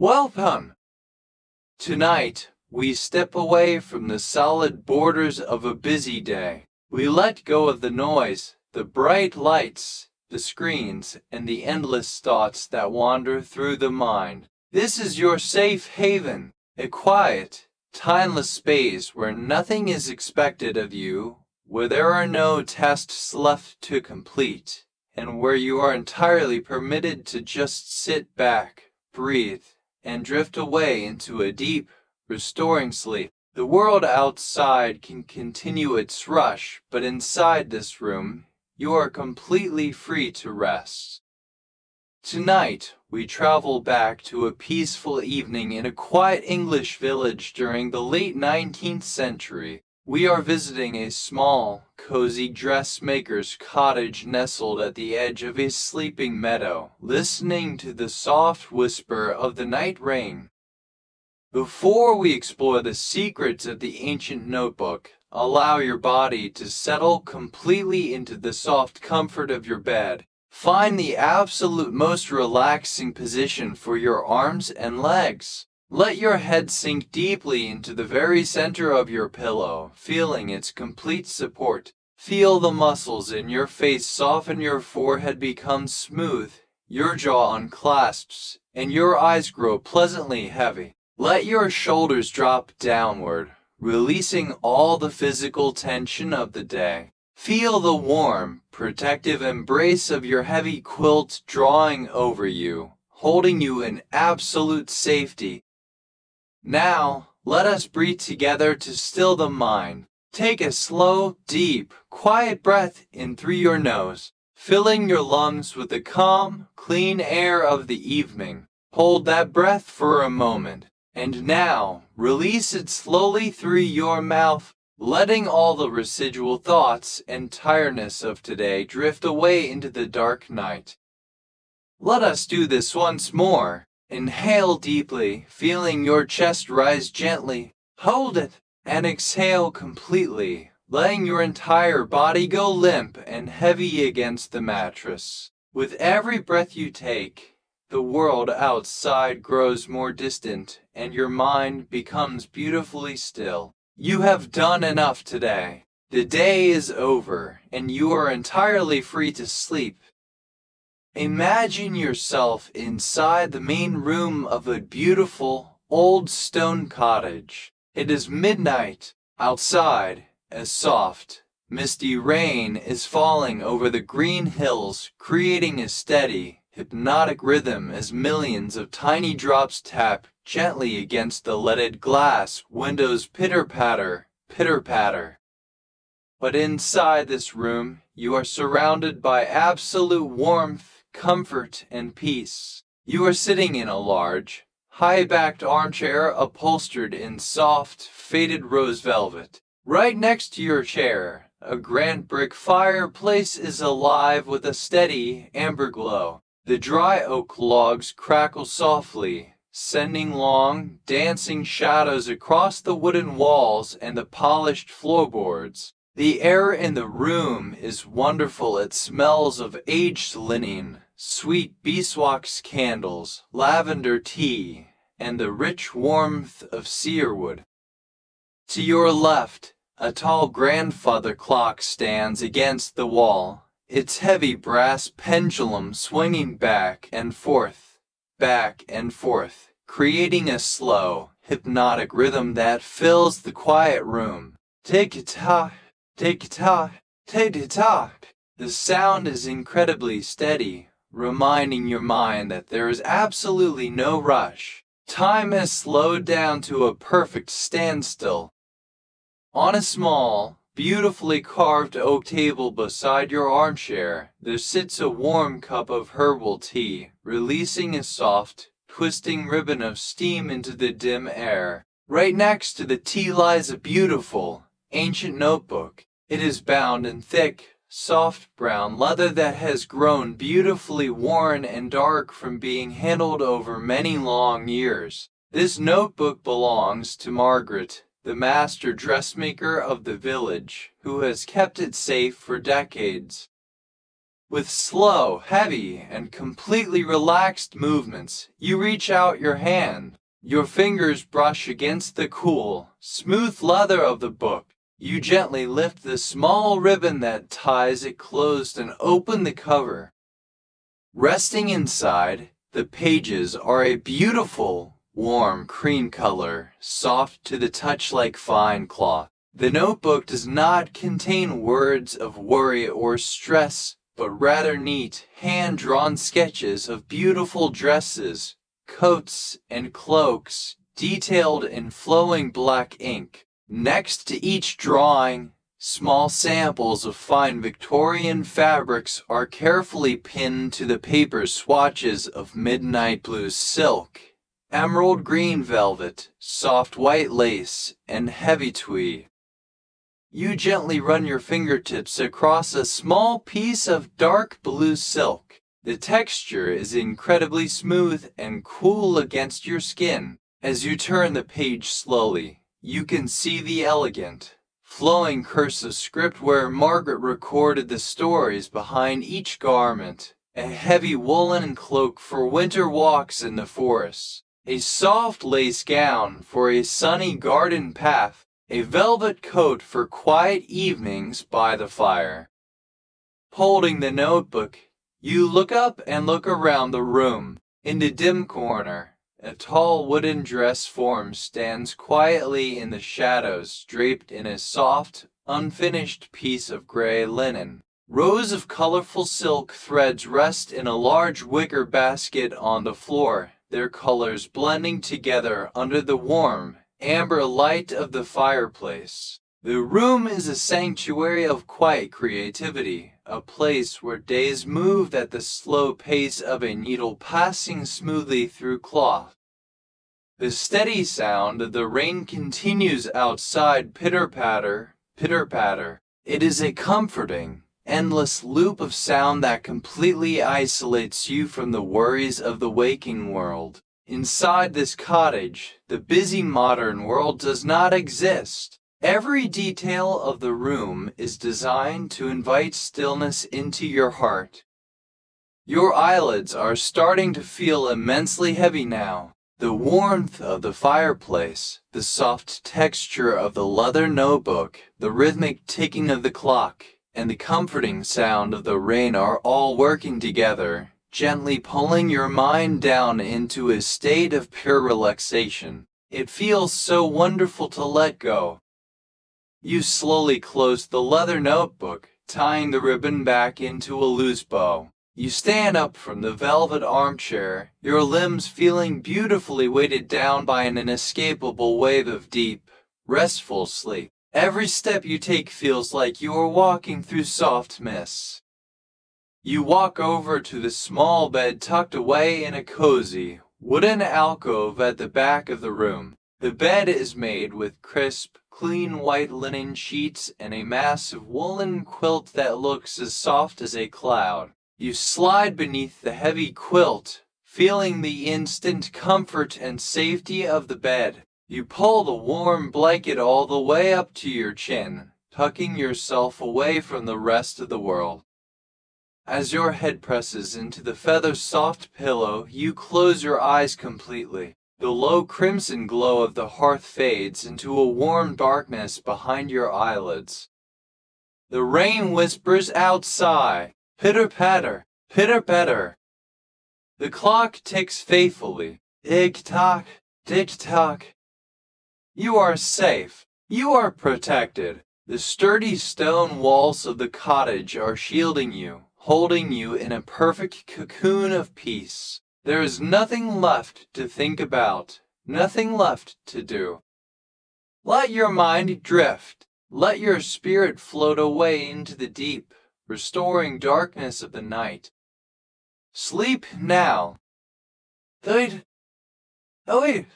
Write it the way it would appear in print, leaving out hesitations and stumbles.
Welcome! Tonight, we step away from the solid borders of a busy day. We let go of the noise, the bright lights, the screens, and the endless thoughts that wander through the mind. This is your safe haven, a quiet, timeless space where nothing is expected of you, where there are no tasks left to complete, and where you are entirely permitted to just sit back, breathe, and drift away into a deep, restoring sleep. The world outside can continue its rush, but inside this room, you are completely free to rest. Tonight, we travel back to a peaceful evening in a quiet English village during the late 19th century. We are visiting a small, cozy dressmaker's cottage nestled at the edge of a sleeping meadow, listening to the soft whisper of the night rain. Before we explore the secrets of the ancient notebook, allow your body to settle completely into the soft comfort of your bed. Find the absolute most relaxing position for your arms and legs. Let your head sink deeply into the very center of your pillow, feeling its complete support. Feel the muscles in your face soften, your forehead become smooth, your jaw unclasps, and your eyes grow pleasantly heavy. Let your shoulders drop downward, releasing all the physical tension of the day. Feel the warm, protective embrace of your heavy quilt drawing over you, holding you in absolute safety. Now, let us breathe together to still the mind. Take a slow, deep, quiet breath in through your nose, filling your lungs with the calm, clean air of the evening. Hold that breath for a moment. And now, release it slowly through your mouth, letting all the residual thoughts and tiredness of today drift away into the dark night. Let us do this once more. Inhale deeply, feeling your chest rise gently. Hold it, and exhale completely, letting your entire body go limp and heavy against the mattress. With every breath you take, the world outside grows more distant, and your mind becomes beautifully still. You have done enough today. The day is over, and you are entirely free to sleep. Imagine yourself inside the main room of a beautiful, old stone cottage. It is midnight. Outside, a soft, misty rain is falling over the green hills, creating a steady, hypnotic rhythm as millions of tiny drops tap gently against the leaded glass windows. Pitter-patter, pitter-patter. But inside this room, you are surrounded by absolute warmth, comfort, and peace. You are sitting in a large, high-backed armchair upholstered in soft, faded rose velvet. Right next to your chair, a grand brick fireplace is alive with a steady, amber glow. The dry oak logs crackle softly, sending long, dancing shadows across the wooden walls and the polished floorboards. The air in the room is wonderful. It smells of aged linen, sweet beeswax candles, lavender tea, and the rich warmth of cedarwood. To your left, a tall grandfather clock stands against the wall, its heavy brass pendulum swinging back and forth, creating a slow, hypnotic rhythm that fills the quiet room. Tick-tock, tick-tock, tick-tock. The sound is incredibly steady, reminding your mind that there is absolutely no rush. Time has slowed down to a perfect standstill. On a small, beautifully carved oak table beside your armchair, there sits a warm cup of herbal tea, releasing a soft, twisting ribbon of steam into the dim air. Right next to the tea lies a beautiful, ancient notebook. It is bound in thick, soft brown leather that has grown beautifully worn and dark from being handled over many long years. This notebook belongs to Margaret, the master dressmaker of the village, who has kept it safe for decades. With slow, heavy, and completely relaxed movements, you reach out your hand. Your fingers brush against the cool, smooth leather of the book. You gently lift the small ribbon that ties it closed and open the cover. Resting inside, the pages are a beautiful, warm cream color, soft to the touch like fine cloth. The notebook does not contain words of worry or stress, but rather neat, hand-drawn sketches of beautiful dresses, coats, and cloaks, detailed in flowing black ink. Next to each drawing, small samples of fine Victorian fabrics are carefully pinned to the paper swatches of midnight blue silk, emerald green velvet, soft white lace, and heavy tweed. You gently run your fingertips across a small piece of dark blue silk. The texture is incredibly smooth and cool against your skin. As you turn the page slowly, you can see the elegant, flowing cursive script where Margaret recorded the stories behind each garment. A heavy woolen cloak for winter walks in the forest. A soft lace gown for a sunny garden path. A velvet coat for quiet evenings by the fire. Holding the notebook, you look up and look around the room. In the dim corner, a tall wooden dress form stands quietly in the shadows, draped in a soft, unfinished piece of gray linen. Rows of colorful silk threads rest in a large wicker basket on the floor, their colors blending together under the warm, amber light of the fireplace. The room is a sanctuary of quiet creativity, a place where days move at the slow pace of a needle passing smoothly through cloth. The steady sound of the rain continues outside, pitter-patter, pitter-patter. It is a comforting, endless loop of sound that completely isolates you from the worries of the waking world. Inside this cottage, the busy modern world does not exist. Every detail of the room is designed to invite stillness into your heart. Your eyelids are starting to feel immensely heavy now. The warmth of the fireplace, the soft texture of the leather notebook, the rhythmic ticking of the clock, and the comforting sound of the rain are all working together, gently pulling your mind down into a state of pure relaxation. It feels so wonderful to let go. You slowly close the leather notebook, tying the ribbon back into a loose bow. You stand up from the velvet armchair, your limbs feeling beautifully weighted down by an inescapable wave of deep, restful sleep. Every step you take feels like you are walking through soft mist. You walk over to the small bed tucked away in a cozy, wooden alcove at the back of the room. The bed is made with crisp, clean white linen sheets and a massive woolen quilt that looks as soft as a cloud. You slide beneath the heavy quilt, feeling the instant comfort and safety of the bed. You pull the warm blanket all the way up to your chin, tucking yourself away from the rest of the world. As your head presses into the feather-soft pillow, you close your eyes completely. The low crimson glow of the hearth fades into a warm darkness behind your eyelids. The rain whispers outside, pitter-patter, pitter-patter. The clock ticks faithfully, tick-tock, tick-tock. You are safe. You are protected. The sturdy stone walls of the cottage are shielding you, holding you in a perfect cocoon of peace. There is nothing left to think about, nothing left to do. Let your mind drift. Let your spirit float away into the deep, restoring darkness of the night. Sleep now. Wait.